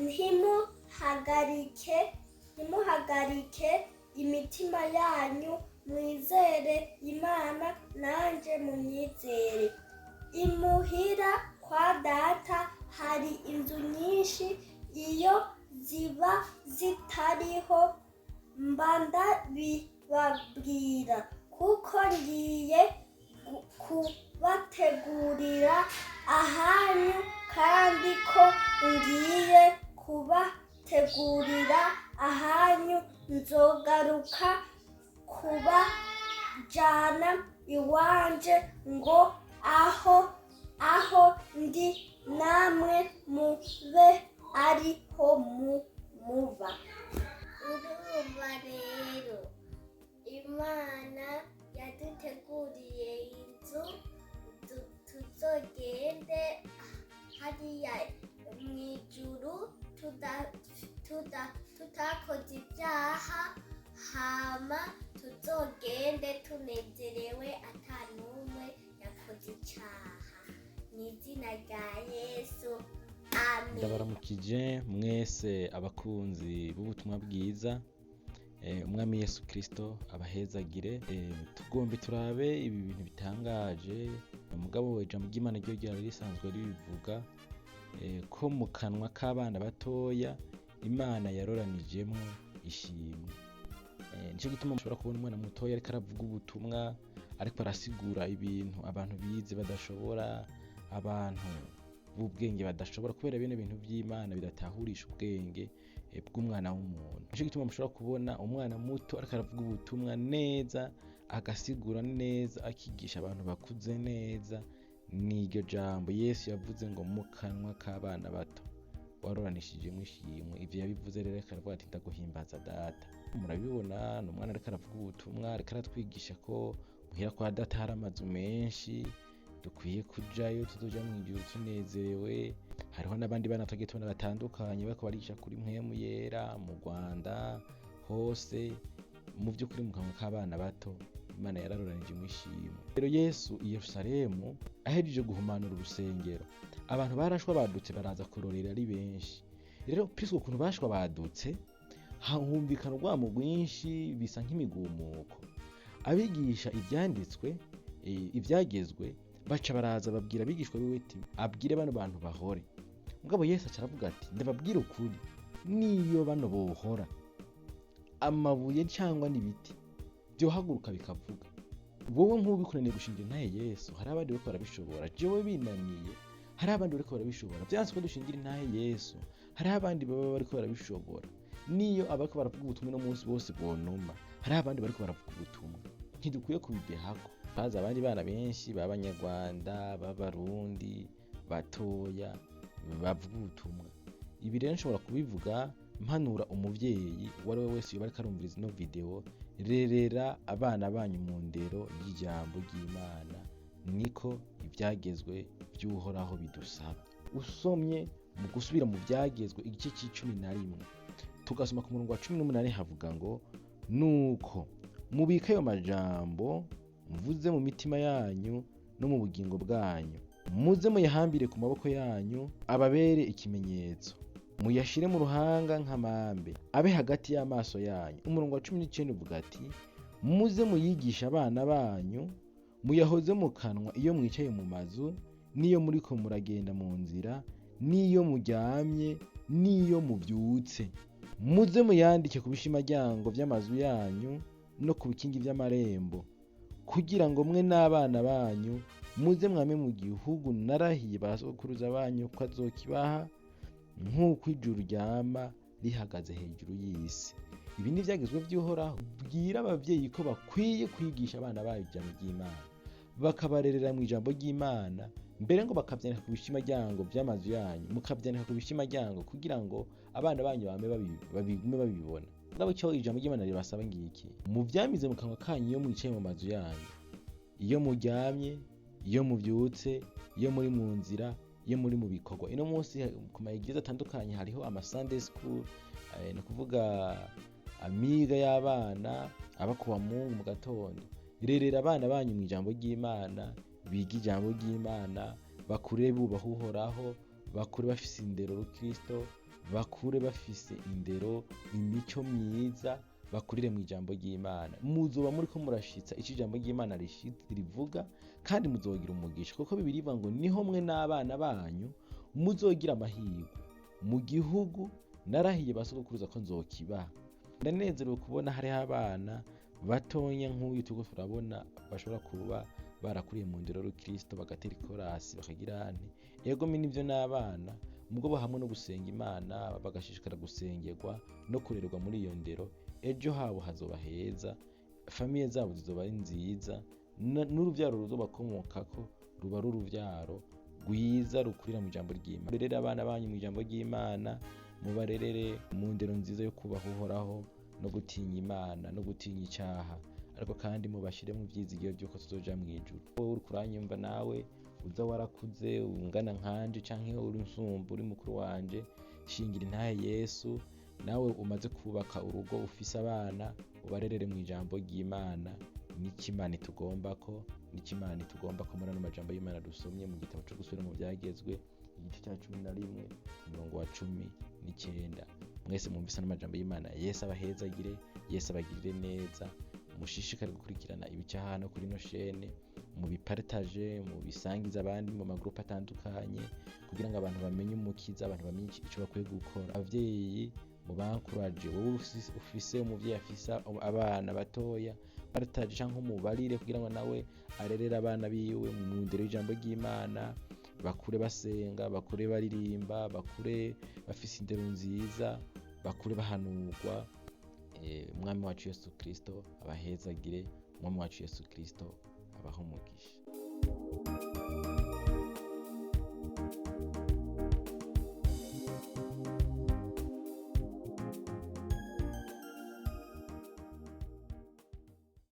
ntimuhagarike imitima yanyu, mwizere Imana nanje munyizere. Imuhira kwa data hari inzu nyinshi, iyo ziba zitariho mba ndabibabwira, kuko ngiye kubategurira ahanyu, kandi ko ngiye kubategurira ahanyu nzogaruka kubajana iwanje, ngo aho ndi namwe mube ariho muba. Urumva rero, Imana yaduteguriye inzu tuzogende hariya mw'ijuru tutakoze ibyaha, hama tuzogende tunezerewe ata n'umwe yakoze icyaha. Mw'izina rya Yesu, amen. Ndabaramukije mwese abakunzi b'ubutumwa bwiza. Umwami Yesu Kristo abahezagire. Tugombe turabe ibi bintu bitangaje. Mugabo ijambo ry'Imana ryo ryari risanzwe ribivuga ko mu kanwa k'abana batoya Imana yaroranijemo ishimwe. Nico gituma mushobora kubona umwana mutoya ariko aravuga ubutumwa, ariko arasigura ibintu abantu bize badashobora, abantu b'ubwenge badashobora, kubera bino bintu by'Imana biratahurisha ubwenge bw'umwana w'umuntu. Nico gituma mushobora kubona umwana muto ariko aravuga ubutumwa neza, agasigura neza, akigisha abantu bakuze neza. N'iryo jambo Yesu yavuze ngo mu kanwa k'abana bato waroranishijemo ishimwe. Ivyo yabivuze rero aravuga ati ndaguhimbaza data. Murabibona ni umwana ariko aravuga ubutumwa, ariko aratwigisha ko muhira kwa data hari amazu menshi, dukwiye kujayo, tuzoja mw'ijuru tunezerewe. Hariho n'abandi bana twagiye tubona batandukanye bariko barigisha kuri mpwemu yera mu Rwanda hose. Mu vy'ukuri mu kanwa k'abana bato Imana yararoranije mu ishimwe. Rero Yesu i Yerusalemu ahejeje guhumanura urusengero, abantu barashwa badutse baraza kurorera ari benshi. Rero piswe ukuntu bashwa badutse, humvikana urwamo rwinshi, bisa nk'imigumuko. Abigisha ivyanditswe ivyagezwe baca baraza babwira abigishwa biwe ati abwire bano bantu bahore. Mugabo Yesu aca aravuga ati ndababwira ukuri, niyo bano bohora, amabuye cyangwa n'ibiti byohaguruka bikavuga. Wowe nk'ubikunaniye gushingira intahe Yesu, hari abandi bariko barabishobora. Jewe binaniye, hari abandi bariko barabishobora. Vyanse ko dushingira intahe Yesu, hari abandi baba bariko barabishobora. Niyo abariko baravuga ubutumwa no munsi bose bonuma, hari abandi bariko baravuga ubutumwa. Ntidukwiye kubidehako. Baza abandi bana benshi b'Abanyarwanda, b'Abarundi batoya bavuga ubutumwa. Ibi rero nshobora kubivuga mpanura umuvyeyi uwo ari we wese yoba ariko arumviriza ino video, rerera abana banyu mu ndero y'ijambo ry'Imana, niko ivyagezwe vy'Uhoraho bidusaba. Usomye mu gusubira mu vyagezwe igice c'11 tugasoma ku murongo wa 18 havuga ngo nuko mubika ayo majambo mvuze mu mitima yanyu no mu bugingo bwanyu, muze muyahambire ku maboko yanyu, ababere ikimenyetso, muyashire mu ruhanga nk'amambe, abe hagati y'amaso yanyu. Umurongo wa 19 uvuga ati muze muyigisha abana banyu, muyahoze mu kanwa iyo mwicaye mu mazu, n'iyo muriko muragenda mu nzira, n'iyo muryamye, n'iyo muvyutse. Muze muyandike ku bishimaryango vy'amazu yanyu no ku bikingi vy'amarembo, kugira ngo mwe n'abana banyu muze mwame mu gihugu narahiye basokuruza banyu ko azokibaha, nk'uko ijuru ryama rihagaze hejuru y'isi. Ibi ni ivyagezwe vy'Uhoraho. Bwira abavyeyi ko bakwiye kwigisha abana babo ijambo ry'Imana, bakabarerera mu ijambo ry'Imana, mbere ngo bakavyandika ku bishimaryango vy'amazu yanyu, mukavyandika ku bishimaryango kugira ngo abana banyu bame babigume babibona. Ngabo cyo ijambo ry'Imana ribasaba ngiki: muvyamize mu kanwa kanyu iyo mwicaye mu mazu yanyu, iyo muryamye, iyo muvyutse, iyo muri mu nzira, iyo muri mu bikorwa. Ino munsi ku mayigize atandukanye hariho ama Sunday school, no kuvuga amiga y'abana aba kuwa Mungu mu gatondo. Rerera abana banyu mu ijambo ry'Imana, biga ijambo ry'Imana, bakure bubaha Uhoraho, bakure bafise indero Kristo, bakure bafise indero, imico myiza, bakurire mu ijambo ry'Imana. Muzoba muriko murashitsa ico ijambo ry'Imana rivuga, kandi muzogira umugisha, kuko Bibiliya ivuga ngo niho mwe n'abana banyu muzogira amahirwe mu gihugu narahiye ba sogokuruza ko nzokibaha. Ndanezerewe kubona hariho abana batonya nk'uyu turiko turabona bashobora kuba barakuriye mu ndero y'Ukristo, bagatera ikorasi, bakagira ane. Ego nivyo n'abana, mugabo hamwe no gusenga Imana bagashishikara gusengerwa no kurererwa muri iyo ndero, ejo habo hazoba heza, famiye zabo zizoba ari nziza, n'uruvyaro ruzobakomokako ruba ari uruvyaro rwiza rukurira mu ijambo ry'Imana. Rerere abana banyu mu ijambo ry'Imana, mubarerere mu ndero nziza yo kubaha Uhoraho no gutinya Imana no gutinya icaha, ariko kandi mubashire mu vyizigiro vy'uko tuzoja mw'ijuru. Wowe uriko uranyumva nawe uza warakuze ungana nkanje canke uri nsumba uri mukuru wanje, shingira intahe Yesu, nawe umaze kubaka urugo ufise abana, ubarerere mu ijambo ry'Imana. N'ikimana itugombako muri ano majambo y'Imana dusomye mu gitabo co gusubira mu vyagezwe igice ca 11 umurongo wa 19. Mwese mwumvise n'amajambo y'Imana. Yesu abahezagire, Yesu abagirire neza. Mushishikare gukurikirana ibica hano kuri no shene, mu bipartage, mu bisangiza abandi mu magroupe atandukanye, kugira ngo abantu bamenye umukiza, abantu bamenye ico bakwiye gukora. Abavyeyi mubankuraje, wowe ufise umuvyeyi afise abana batoya, partage canke umubarire kugira ngo nawe arerere abana biwe mu ndero y'ijambo ry'Imana, bakure basenga, bakure baririmba, bakure bafise indero nziza, bakure bahanurwa. Umwami wacu Yesu Kristo abahezagire, umwami wacu Yesu Kristo abahe umugisha.